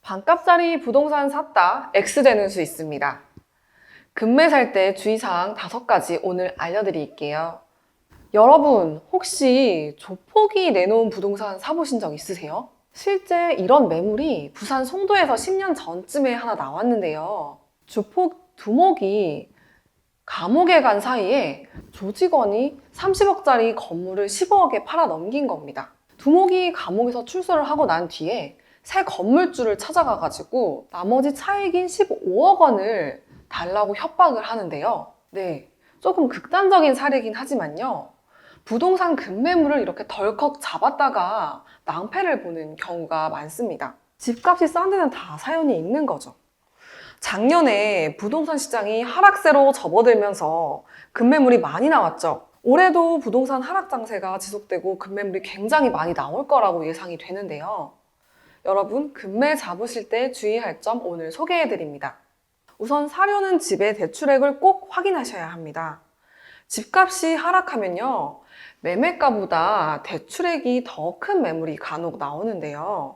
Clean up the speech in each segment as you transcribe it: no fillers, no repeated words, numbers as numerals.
반값짜리 부동산 샀다 X 되는 수 있습니다. 금매 살 때 주의사항 5가지 오늘 알려드릴게요. 여러분 혹시 조폭이 내놓은 부동산 사보신 적 있으세요? 실제 이런 매물이 부산 송도에서 10년 전쯤에 하나 나왔는데요. 조폭 두목이 감옥에 간 사이에 조직원이 30억짜리 건물을 15억에 팔아 넘긴 겁니다. 두목이 감옥에서 출소를 하고 난 뒤에 새 건물주를 찾아가가지고 나머지 차익인 15억 원을 달라고 협박을 하는데요. 네, 조금 극단적인 사례긴 하지만요. 부동산 급매물을 이렇게 덜컥 잡았다가 낭패를 보는 경우가 많습니다. 집값이 싼 데는 다 사연이 있는 거죠. 작년에 부동산 시장이 하락세로 접어들면서 급매물이 많이 나왔죠. 올해도 부동산 하락 장세가 지속되고 급매물이 굉장히 많이 나올 거라고 예상이 되는데요. 여러분, 급매 잡으실 때 주의할 점 오늘 소개해드립니다. 우선 사려는 집의 대출액을 꼭 확인하셔야 합니다. 집값이 하락하면요, 매매가보다 대출액이 더 큰 매물이 간혹 나오는데요.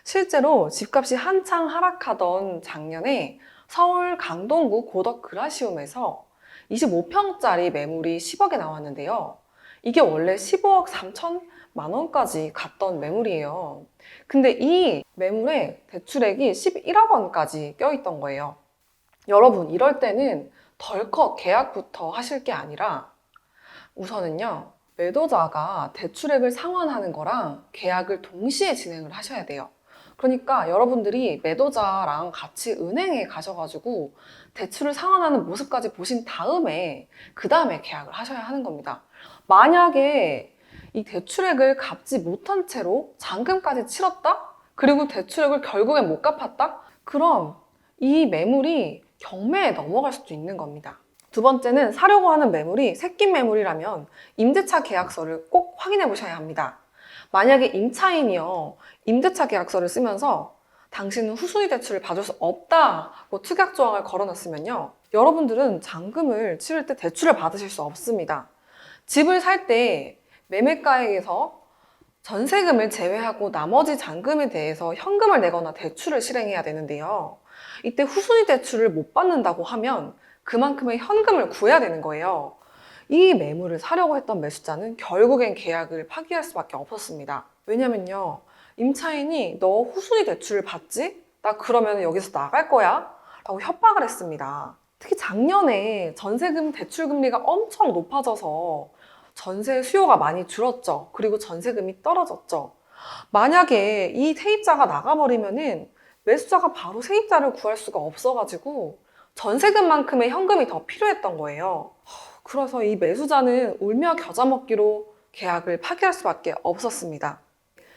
실제로 집값이 한창 하락하던 작년에 서울 강동구 고덕 그라시움에서 25평짜리 매물이 10억에 나왔는데요. 이게 원래 15억 3천만 원까지 갔던 매물이에요. 근데 이 매물에 대출액이 11억 원까지 껴있던 거예요. 여러분, 이럴 때는 덜컥 계약부터 하실 게 아니라 우선은요, 매도자가 대출액을 상환하는 거랑 계약을 동시에 진행을 하셔야 돼요. 그러니까 여러분들이 매도자랑 같이 은행에 가셔가지고 대출을 상환하는 모습까지 보신 다음에 그 다음에 계약을 하셔야 하는 겁니다. 만약에 이 대출액을 갚지 못한 채로 잔금까지 치렀다? 그리고 대출액을 결국엔 못 갚았다? 그럼 이 매물이 경매에 넘어갈 수도 있는 겁니다. 두 번째는 사려고 하는 매물이 새낀 매물이라면 임대차 계약서를 꼭 확인해 보셔야 합니다. 만약에 임차인이요, 임대차 계약서를 쓰면서 당신은 후순위 대출을 받을 수 없다고 특약 조항을 걸어놨으면요, 여러분들은 잔금을 치를 때 대출을 받으실 수 없습니다. 집을 살 때 매매가액에서 전세금을 제외하고 나머지 잔금에 대해서 현금을 내거나 대출을 실행해야 되는데요. 이때 후순위 대출을 못 받는다고 하면 그만큼의 현금을 구해야 되는 거예요. 이 매물을 사려고 했던 매수자는 결국엔 계약을 파기할 수밖에 없었습니다. 왜냐면요, 임차인이 너 후순위 대출을 받지? 나 그러면 여기서 나갈 거야? 라고 협박을 했습니다. 특히 작년에 전세금 대출 금리가 엄청 높아져서 전세 수요가 많이 줄었죠. 그리고 전세금이 떨어졌죠. 만약에 이 세입자가 나가버리면은 매수자가 바로 세입자를 구할 수가 없어가지고 전세금만큼의 현금이 더 필요했던 거예요. 그래서 이 매수자는 울며 겨자 먹기로 계약을 파기할 수밖에 없었습니다.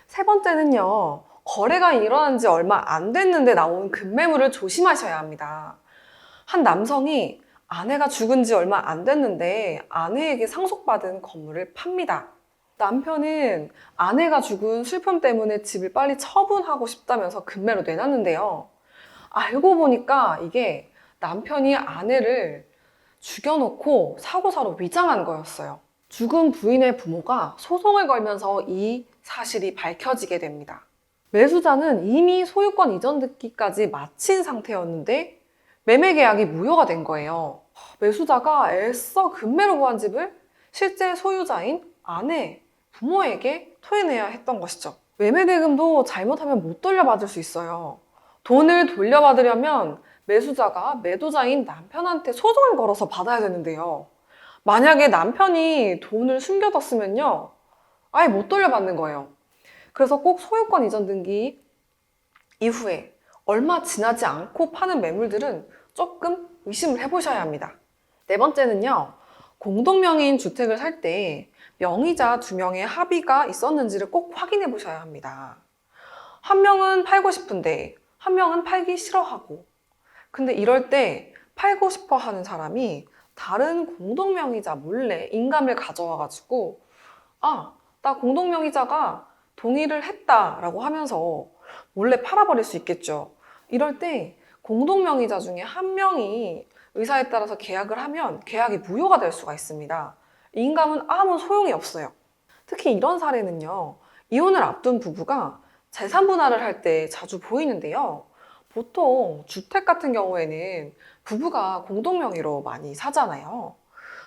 세 번째는요, 거래가 일어난 지 얼마 안 됐는데 나온 급매물을 조심하셔야 합니다. 한 남성이 아내가 죽은 지 얼마 안 됐는데 아내에게 상속받은 건물을 팝니다. 남편은 아내가 죽은 슬픔 때문에 집을 빨리 처분하고 싶다면서 급매로 내놨는데요. 알고 보니까 이게 남편이 아내를 죽여놓고 사고사로 위장한 거였어요. 죽은 부인의 부모가 소송을 걸면서 이 사실이 밝혀지게 됩니다. 매수자는 이미 소유권 이전 등기까지 마친 상태였는데 매매 계약이 무효가 된 거예요. 매수자가 애써 급매로 구한 집을 실제 소유자인 아내, 부모에게 토해내야 했던 것이죠. 매매 대금도 잘못하면 못 돌려받을 수 있어요. 돈을 돌려받으려면 매수자가 매도자인 남편한테 소송을 걸어서 받아야 되는데요. 만약에 남편이 돈을 숨겨뒀으면요, 아예 못 돌려받는 거예요. 그래서 꼭 소유권 이전 등기 이후에 얼마 지나지 않고 파는 매물들은 조금 의심을 해보셔야 합니다. 네 번째는요, 공동명의인 주택을 살 때 명의자 2명의 합의가 있었는지를 꼭 확인해 보셔야 합니다. 한 명은 팔고 싶은데 한 명은 팔기 싫어하고, 근데 이럴 때 팔고 싶어 하는 사람이 다른 공동명의자 몰래 인감을 가져와가지고 나 공동명의자가 동의를 했다라고 하면서 몰래 팔아버릴 수 있겠죠. 이럴 때 공동명의자 중에 한 명이 의사에 따라서 계약을 하면 계약이 무효가 될 수가 있습니다. 인감은 아무 소용이 없어요. 특히 이런 사례는요, 이혼을 앞둔 부부가 재산 분할을 할 때 자주 보이는데요. 보통 주택 같은 경우에는 부부가 공동명의로 많이 사잖아요.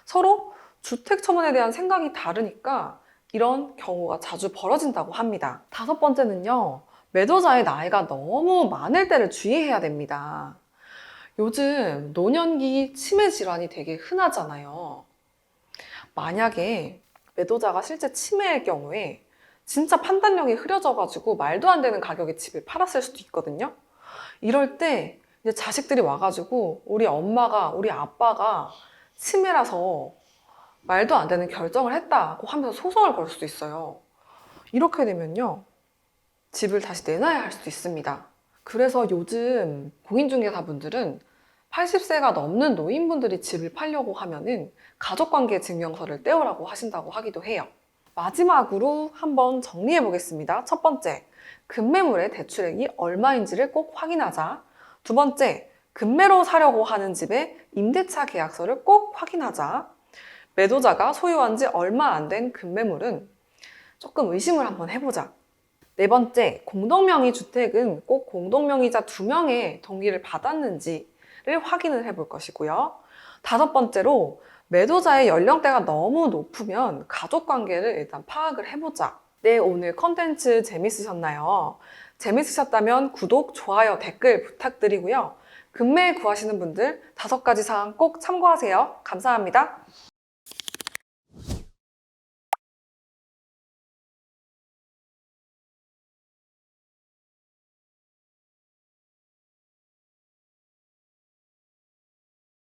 서로 주택 처분에 대한 생각이 다르니까 이런 경우가 자주 벌어진다고 합니다. 다섯 번째는요, 매도자의 나이가 너무 많을 때를 주의해야 됩니다. 요즘 노년기 치매 질환이 되게 흔하잖아요. 만약에 매도자가 실제 치매일 경우에 진짜 판단력이 흐려져가지고 말도 안 되는 가격에 집을 팔았을 수도 있거든요. 이럴 때 이제 자식들이 와가지고 우리 엄마가, 우리 아빠가 치매라서 말도 안 되는 결정을 했다고 하면서 소송을 걸 수도 있어요. 이렇게 되면요, 집을 다시 내놔야 할 수도 있습니다. 그래서 요즘 공인중개사분들은 80세가 넘는 노인분들이 집을 팔려고 하면은 가족관계 증명서를 떼오라고 하신다고 하기도 해요. 마지막으로 한번 정리해 보겠습니다. 첫 번째, 급매물의 대출액이 얼마인지를 꼭 확인하자. 두 번째, 급매로 사려고 하는 집의 임대차 계약서를 꼭 확인하자. 매도자가 소유한 지 얼마 안 된 급매물은 조금 의심을 한번 해보자. 네 번째, 공동명의 주택은 꼭 공동명의자 2명의 동의를 받았는지를 확인을 해볼 것이고요. 다섯 번째로, 매도자의 연령대가 너무 높으면 가족관계를 일단 파악을 해보자. 네, 오늘 컨텐츠 재밌으셨나요? 재밌으셨다면 구독, 좋아요, 댓글 부탁드리고요. 급매 구하시는 분들 5가지 사항 꼭 참고하세요. 감사합니다.